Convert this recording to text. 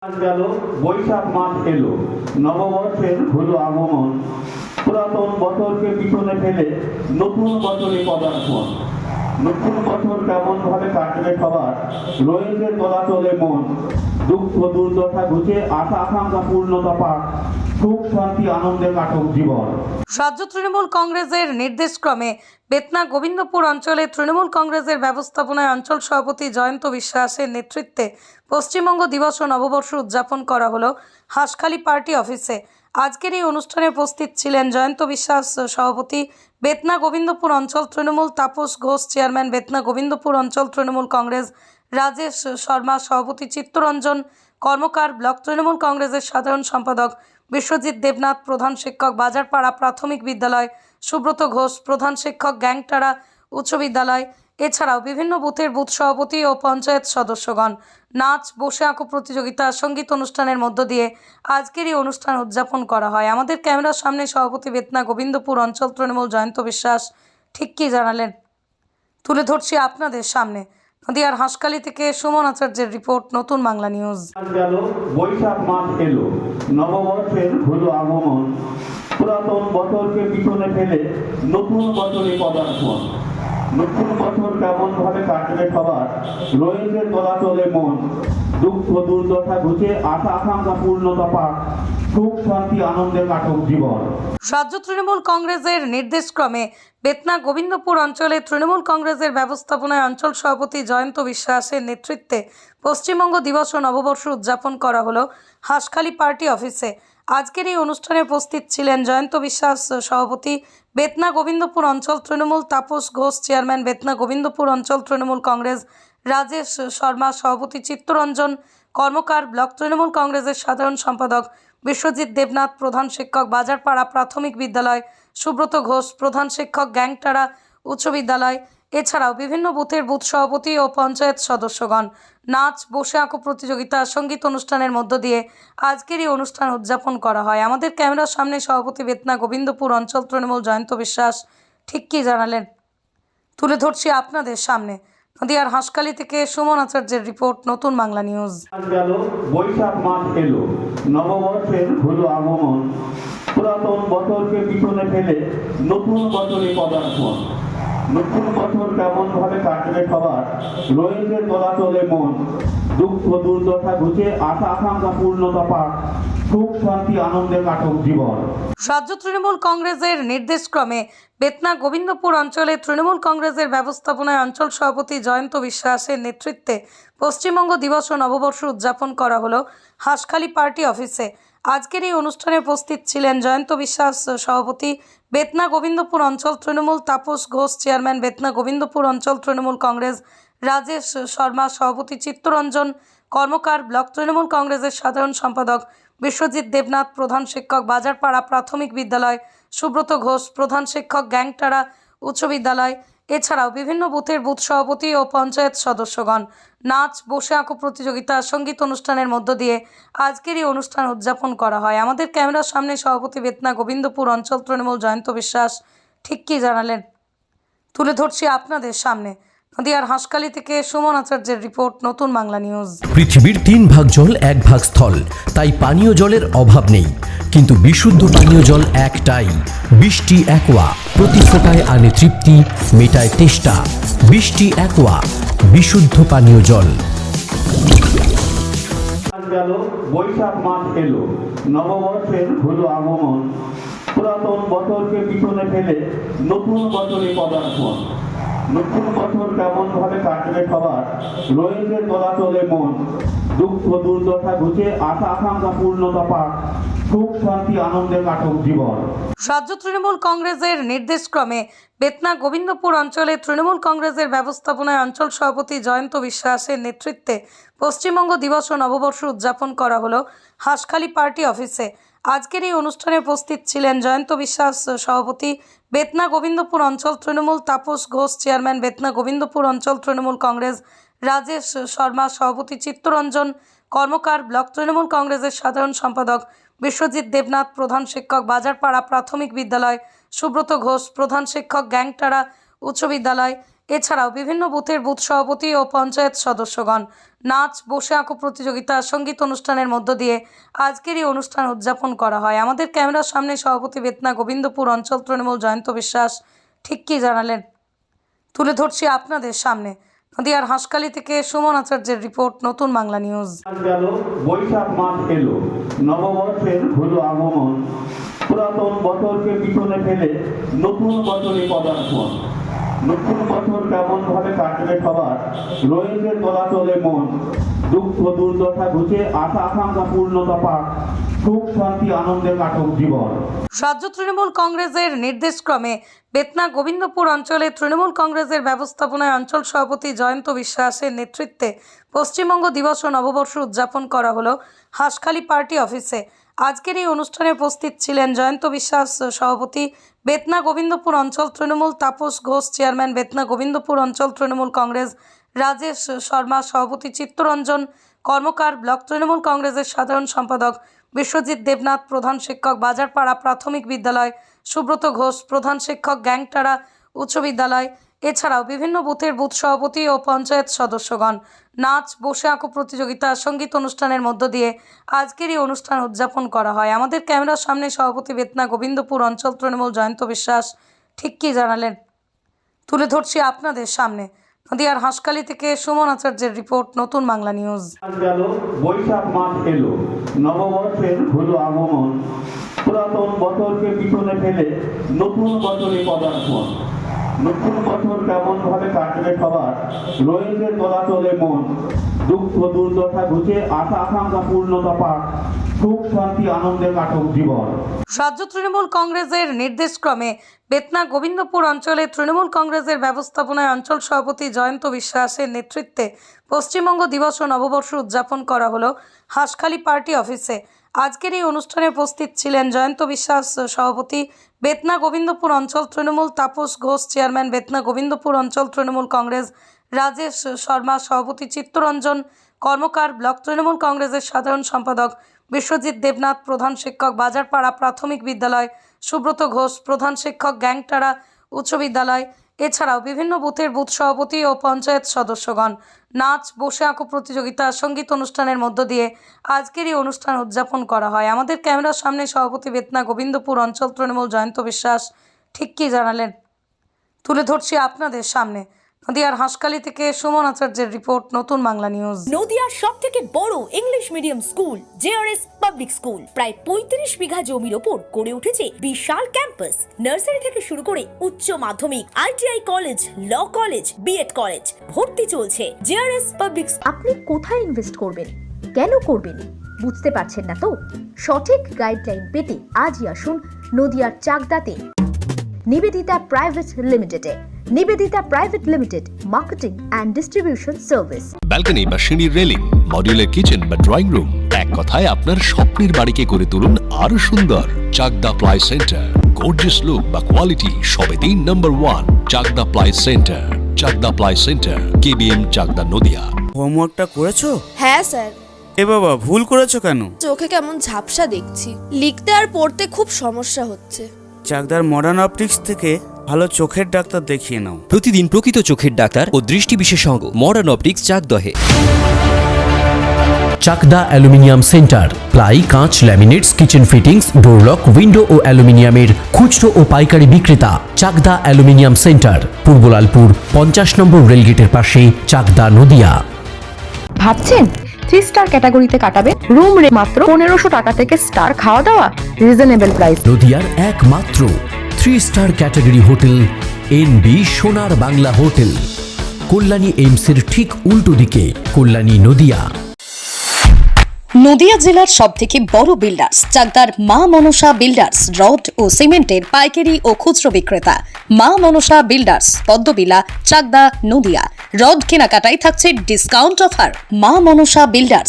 আজ গেল বৈশাখ মাস এলো, নববর্ষের হলো আগমন। পুরাতন বছরকে পিছনে ফেলে নতুন বছরে পদার্পণ। নতুন বছর কেমন ভাবে কাটবে সবার, রয়েছে চলাচলে মন। দুঃখ দুর্দশা ঘুচে আশা আকাঙ্ক্ষা পূর্ণতা পাক, সুখ শান্তি আনন্দে কাটক জীবন। রাজ্য তৃণমূল কংগ্রেসের নির্দেশক্রমে বেতনা গোবিন্দপুর অঞ্চলে তৃণমূল কংগ্রেসের ব্যবস্থাপনায় অঞ্চল সভাপতি জয়ন্ত বিশ্বাসের নেতৃত্বে পশ্চিমবঙ্গ দিবস ও নববর্ষ উদযাপন করা হলো হাঁসখালি পার্টি অফিসে। আজকের এই অনুষ্ঠানে উপস্থিত ছিলেন জয়ন্ত বিশ্বাস সভাপতি, বেতনা গোবিন্দপুর অঞ্চল তৃণমূল তাপস ঘোষ চেয়ারম্যান, বেতনা গোবিন্দপুর অঞ্চল তৃণমূল কংগ্রেস রাজেশ শর্মা সভাপতি, চিত্তরঞ্জন কর্মকার ব্লক তৃণমূল কংগ্রেসের সাধারণ সম্পাদক, বিশ্বজিৎ দেবনাথ প্রধান শিক্ষক বাজারপাড়া প্রাথমিক বিদ্যালয়, সুব্রত ঘোষ প্রধান শিক্ষক গ্যাংটারা উচ্চ বিদ্যালয়, এছাড়াও বিভিন্ন বুথের বুথ সভাপতি ও পঞ্চায়েত সদস্যগণ। নাচ, বসে আঁকো প্রতিযোগিতা, সঙ্গীত অনুষ্ঠানের মধ্য দিয়ে আজকের এই অনুষ্ঠান উদযাপন করা হয়। আমাদের ক্যামেরার সামনে সভাপতি বেতনা গোবিন্দপুর অঞ্চল তৃণমূল জয়ন্ত বিশ্বাস ঠিক কী জানালেন তুলে ধরছি আপনাদের সামনে। নদিয়ার হাঁসখালি থেকে সুমন আচার্যের রিপোর্ট, নতুন বাংলা নিউজ। আজ গেল বৈশাখ মাস এলো, নববর্ষের হলো আগমন। পুরাতন বছরকে পিছনে ফেলে নতুন বছরে পদার্পণ। নতুন বছর কেমন ভাবে কাটবে সবার, রয়েছে চলাচলে মন। দুঃখ দুর্দশা ঘুচে আশা আকাঙ্ক্ষা পূর্ণতা পাক, সুখ শান্তি আনন্দে কাটক জীবন। রাজ্য তৃণমূল কংগ্রেসের নির্দেশক্রমে বেতনা গোবিন্দপুর অঞ্চলে তৃণমূল কংগ্রেসের ব্যবস্থাপনায় অঞ্চল সভাপতি জয়ন্ত বিশ্বাসের নেতৃত্বে পশ্চিমবঙ্গ দিবস ও নববর্ষ উদযাপন করা হলো হাঁসখালি পার্টি অফিসে। আজকের এই অনুষ্ঠানে উপস্থিত ছিলেন জয়ন্ত বিশ্বাস সভাপতি, বেতনা গোবিন্দপুর অঞ্চল তৃণমূল তাপস ঘোষ চেয়ারম্যান, বেতনা গোবিন্দপুর অঞ্চল তৃণমূল কংগ্রেস রাজেশ শর্মা সভাপতি, চিত্তরঞ্জন কর্মকার ব্লক তৃণমূল কংগ্রেসের সাধারণ সম্পাদক, বিশ্বজিৎ দেবনাথ প্রধান শিক্ষক বাজারপাড়া প্রাথমিক বিদ্যালয়, সুব্রত ঘোষ প্রধান শিক্ষক গ্যাংটারা উচ্চ বিদ্যালয়, এছাড়াও বিভিন্ন বুথের বুথ সভাপতি ও পঞ্চায়েত সদস্যগণ। নাচ, বসে আঁকো প্রতিযোগিতা, সঙ্গীত অনুষ্ঠানের মধ্য দিয়ে আজকের এই অনুষ্ঠান উদযাপন করা হয়। আমাদের ক্যামেরার সামনে সভাপতি বেতনা গোবিন্দপুর অঞ্চল তৃণমূল জয়ন্ত বিশ্বাস ঠিক কী জানালেন তুলে ধরছি আপনাদের সামনে। নদিয়ার হাঁসখালি থেকে সুমন আচার্যের রিপোর্ট, নতুন বাংলা নিউজ। আজ গেল বৈশাখ মাস এলো, নববর্ষের হলো আগমন। পুরাতন বছরকে পিছনে ফেলে নতুন বছরে পদার্পণ। নতুন বছর কেমন ভাবে কাটবে সবার, রয়েছে চলাচলে মন। দুঃখ দুর্দশা ঘুচে আশা আকাঙ্ক্ষা পূর্ণতা পাক, সুখ শান্তি আনন্দে কাটক জীবন। রাজ্য তৃণমূল কংগ্রেসের নির্দেশক্রমে বেতনা গোবিন্দপুর অঞ্চলে তৃণমূল কংগ্রেসের ব্যবস্থাপনায় অঞ্চল সভাপতি জয়ন্ত বিশ্বাসের নেতৃত্বে পশ্চিমবঙ্গ দিবস ও নববর্ষ উদযাপন করা হলো হাঁসখালি পার্টি অফিসে। আজকের এই অনুষ্ঠানে উপস্থিত ছিলেন জয়ন্ত বিশ্বাস সভাপতি, বেতনা গোবিন্দপুর অঞ্চল তৃণমূল তাপস ঘোষ চেয়ারম্যান, বেতনা গোবিন্দপুর অঞ্চল তৃণমূল কংগ্রেস রাজেশ শর্মা সভাপতি, চিত্তরঞ্জন কর্মকার ব্লক তৃণমূল কংগ্রেসের সাধারণ সম্পাদক, বিশ্বজিৎ দেবনাথ প্রধান শিক্ষক বাজারপাড়া প্রাথমিক বিদ্যালয়, সুব্রত ঘোষ প্রধান শিক্ষক গ্যাংটারা উচ্চ বিদ্যালয়, এছাড়াও বিভিন্ন বুথের বুথ সভাপতি ও পঞ্চায়েত সদস্যগণ। নাচ, বসে আঁকো প্রতিযোগিতা, সঙ্গীত অনুষ্ঠানের মধ্য দিয়ে আজকের এই অনুষ্ঠান উদযাপন করা হয়। আমাদের ক্যামেরার সামনে সভাপতি বেতনা গোবিন্দপুর অঞ্চল তৃণমূল জয়ন্ত বিশ্বাস ঠিক কী জানালেন তুলে ধরছি আপনাদের সামনে। নদিয়ার হাঁসখালি থেকে সুমন আচার্যের রিপোর্ট, নতুন বাংলা নিউজ। পৃথিবীর 3 ভাগ জল 1 ভাগ স্থল, তাই পানীয় জলের অভাব নেই। কিন্তু বিশুদ্ধ পানীয় জল একটাই, বৃষ্টি অ্যাকোয়া। প্রতি ফোঁটায় আনে তৃপ্তি, মেটায় তেষ্টা। বৃষ্টি অ্যাকোয়া, বিশুদ্ধ পানীয় জল। আজ গেল বৈশাখ মাস এলো, নববর্ষের হলো আগমন। পুরাতন বছরকে পিছনে ফেলে নতুন বছরে পদার্পণ। নতুন বছর কেমন ভাবে কাটবে সবার, রয়েছে চলাচলে মন। দুঃখ দুর্দশা ঘুচে আশা আকাঙ্ক্ষা পূর্ণতা পাক, সুখ শান্তি আনন্দে কাটক জীবন। রাজ্য তৃণমূল কংগ্রেসের নির্দেশক্রমে বেতনা গোবিন্দপুর অঞ্চলে তৃণমূল কংগ্রেসের ব্যবস্থাপনায় অঞ্চল সভাপতি জয়ন্ত বিশ্বাসের নেতৃত্বে পশ্চিমবঙ্গ দিবস ও নববর্ষ উদযাপন করা হলো হাঁসখালি পার্টি অফিসে। আজকের এই অনুষ্ঠানে উপস্থিত ছিলেন জয়ন্ত বিশ্বাস সভাপতি, বেতনা গোবিন্দপুর অঞ্চল তৃণমূল তাপস ঘোষ চেয়ারম্যান, বেতনা গোবিন্দপুর অঞ্চল তৃণমূল কংগ্রেস রাজেশ শর্মা সভাপতি, চিত্তরঞ্জন কর্মকার ব্লক তৃণমূল কংগ্রেসের সাধারণ সম্পাদক, বিশ্বজিৎ দেবনাথ প্রধান শিক্ষক বাজারপাড়া প্রাথমিক বিদ্যালয়, সুব্রত ঘোষ প্রধান শিক্ষক গ্যাংটারা উচ্চ বিদ্যালয়, এছাড়াও বিভিন্ন বুথের বুথ সভাপতি ও পঞ্চায়েত সদস্যগণ নাচ, বসে আঁকো প্রতিযোগিতা, সঙ্গীত অনুষ্ঠানের মধ্য দিয়ে আজকের এই অনুষ্ঠান উদযাপন করা হয়। আমাদের ক্যামেরার সামনে সভাপতি বেতনা গোবিন্দপুর অঞ্চল তৃণমূল জয়ন্ত বিশ্বাস ঠিক কী জানালেন তুলে ধরছি আপনাদের সামনে। নদিয়ার হাঁসখালি থেকে সুমন আচার্যের রিপোর্ট, নতুন বাংলা নিউজ। আজ গেল, বৈশাখ মাস এলো, নববর্ষের হলো আগমন, পুরাতন বছরকে পিছনে ফেলে নতুন বছরে পদার্পণ। নতুন বছর কেমন ভাবে কাটবে সবার, রয়েছে চলাচলে মন, দুঃখ দুর্দশা ঘুচে আশা আকাঙ্ক্ষা পূর্ণতা পাক, সুখ শান্তি আনন্দে কাটক জীবন। রাজ্য তৃণমূল কংগ্রেসের নির্দেশক্রমে বেতনা গোবিন্দপুর অঞ্চলে তৃণমূল কংগ্রেসের ব্যবস্থাপনায় অঞ্চল সভাপতি জয়ন্ত বিশ্বাসের নেতৃত্বে পশ্চিমবঙ্গ দিবস ও নববর্ষ উদযাপন করা হলো হাঁসখালি পার্টি অফিসে। আজকের এই অনুষ্ঠানে উপস্থিত ছিলেন জয়ন্ত বিশ্বাস সভাপতি, বেতনা গোবিন্দপুর অঞ্চল তৃণমূল তাপস ঘোষ চেয়ারম্যান, বেতনা গোবিন্দপুর অঞ্চল তৃণমূল কংগ্রেস রাজেশ শর্মা সভাপতি, চিত্তরঞ্জন কর্মকার ব্লক তৃণমূল কংগ্রেসের সাধারণ সম্পাদক, বিশ্বজিৎ দেবনাথ প্রধান শিক্ষক বাজারপাড়া প্রাথমিক বিদ্যালয়, সুব্রত ঘোষ প্রধান শিক্ষক গ্যাংটারা উচ্চ বিদ্যালয়। এছাড়াও বিভিন্ন বুথের বুথ সভাপতি ও পঞ্চায়েত সদস্যগণ নাচ, বসে আঁকো প্রতিযোগিতা, সঙ্গীত অনুষ্ঠানের মধ্য দিয়ে আজকের এই অনুষ্ঠান উদযাপন করা হয়। আমাদের ক্যামেরার সামনে সভাপতি বেতনা গোবিন্দপুর অঞ্চল তৃণমূল জয়ন্ত বিশ্বাস ঠিক কী জানালেন তুলে ধরছি আপনাদের সামনে। নদিয়ার হাঁসখালি থেকে সুমন আচার্যের রিপোর্ট, নতুন বাংলা নিউজ। আজ গেল, বৈশাখ মাস এলো, নববর্ষের হলো আগমন, পুরাতন বছরকে পিছনে ফেলে নতুন বছরে পদার্পণ। নতুন বছর কেমন ভাবে কাটবে সবার, রয়েছে চলাচলে মন, দুঃখ দুর্দশা ঘুচে আশা আকাঙ্ক্ষা পূর্ণতা পাক, সুখ শান্তি আনন্দে কাটক জীবন। রাজ্য তৃণমূল কংগ্রেসের নির্দেশক্রমে বেতনা গোবিন্দপুর অঞ্চলে তৃণমূল কংগ্রেসের ব্যবস্থাপনায় অঞ্চল সভাপতি জয়ন্ত বিশ্বাসের নেতৃত্বে পশ্চিমবঙ্গ দিবস ও নববর্ষ উদযাপন করা হলো হাঁসখালি পার্টি অফিসে। আজকের এই অনুষ্ঠানে উপস্থিত ছিলেন জয়ন্ত বিশ্বাস সভাপতি, বেতনা গোবিন্দপুর অঞ্চল তৃণমূল তাপস ঘোষ চেয়ারম্যান, বেতনা গোবিন্দপুর অঞ্চল তৃণমূল কংগ্রেস রাজেশ শর্মা সভাপতি, চিত্তরঞ্জন কর্মকার ব্লক তৃণমূল কংগ্রেসের সাধারণ সম্পাদক, বিশ্বজিৎ দেবনাথ প্রধান শিক্ষক বাজারপাড়া প্রাথমিক বিদ্যালয়, সুব্রত ঘোষ প্রধান শিক্ষক গ্যাংটারা উচ্চ বিদ্যালয়। এছাড়াও বিভিন্ন বুথের বুথ সভাপতি ও পঞ্চায়েত সদস্যগণ নাচ, বসে আঁকো প্রতিযোগিতা, সঙ্গীত অনুষ্ঠানের মধ্য দিয়ে আজকের এই অনুষ্ঠান উদযাপন করা হয়। আমাদের ক্যামেরার সামনে সভাপতি বেতনা গোবিন্দপুর অঞ্চল তৃণমূল জয়ন্ত বিশ্বাস ঠিক কী জানালেন তুলে ধরছি আপনাদের সামনে। নদিয়ার হাঁসখালি থেকে সুমন আচার্যের রিপোর্ট, নতুন বাংলা নিউজ। নদিয়ার সবথেকে বড় English medium school JRS public school প্রায় 35 বিঘা জমির ওপর গড়ে উঠেছে বিশাল ক্যাম্পাস। নার্সারি থেকে শুরু করে উচ্চ মাধ্যমিক, ITI college, law college, BEd college, ভর্তি চলছে। JRS public. আপনি কোথায় ইনভেস্ট করবেন, কেন করবেন বুঝতে পারছেন না তো? সঠিক গাইডলাইন পেতে আজই আসুন নদিয়ার চাকদাতে নিবেদিতা প্রাইভেট লিমিটেডে। Nivedita private limited, marketing and distribution service. Balcony বা সিঁড়ির রেলিং, মডিউলার কিচেন বা ড্রয়িং রুম, এক কথায় আপনার স্বপ্নের বাড়িকে করে তুলুন আরো সুন্দর। Chakdah ply centre, gorgeous look বা কোয়ালিটি সবে 3 number 1 Chakdah ply centre. Chakdah ply centre, KBM Chakdah Nadia. হোমওয়ার্কটা করেছো? হ্যাঁ স্যার। এ বাবা, ভুল করেছো কেন? চোখে কেমন ঝাপসা দেখছি, লিখতে আর পড়তে খুব সমস্যা হচ্ছে। চাকদার মডার্ন অপটিক্স থেকে ভালো চোখের ডাক্তার দেখিয়ে নাও। প্রতিদিন প্রকৃত চোখের ডাক্তার ও দৃষ্টি বিশেষজ্ঞ মডার্ন অপটিক্স চাকদহে। চাকদা অ্যালুমিনিয়াম সেন্টার, প্লাই, কাঁচ, laminates, kitchen fittings, door lock, window ও অ্যালুমিনিয়ামের খুচরো ও পাইকারি বিক্রেতা। চাকদা অ্যালুমিনিয়াম সেন্টার, পূর্ব লালপুর 50 নম্বর রেলগেটের পাশে, চাকদা নদিয়া। ভাবছেন 3 স্টার ক্যাটাগরিতে কাটাবে? রুম রে মাত্র 1500 টাকা থেকে স্টার, খাওয়া দাওয়া রিজনেবল প্রাইস। নদিয়ার একমাত্র 3 স্টার ক্যাটাগরি হোটেল এনবি সোনার বাংলা হোটেল, কল্যাণী এইমসের ঠিক উল্টো দিকে, কল্যাণী নদিয়া। নদিয়া জেলার সবথেকে বড় বিল্ডার্স চাকদার মা মনসা বিল্ডার্স, রড ও সিমেন্টের পাইকারি ও খুচরো বিক্রেতা। মা মনসা বিল্ডার্স, পদ্মবিলা, চাকদা নদিয়া। রড কেনাকাটায় থাকছে ডিসকাউন্ট অফার। মা মনসা বিল্ডার্স,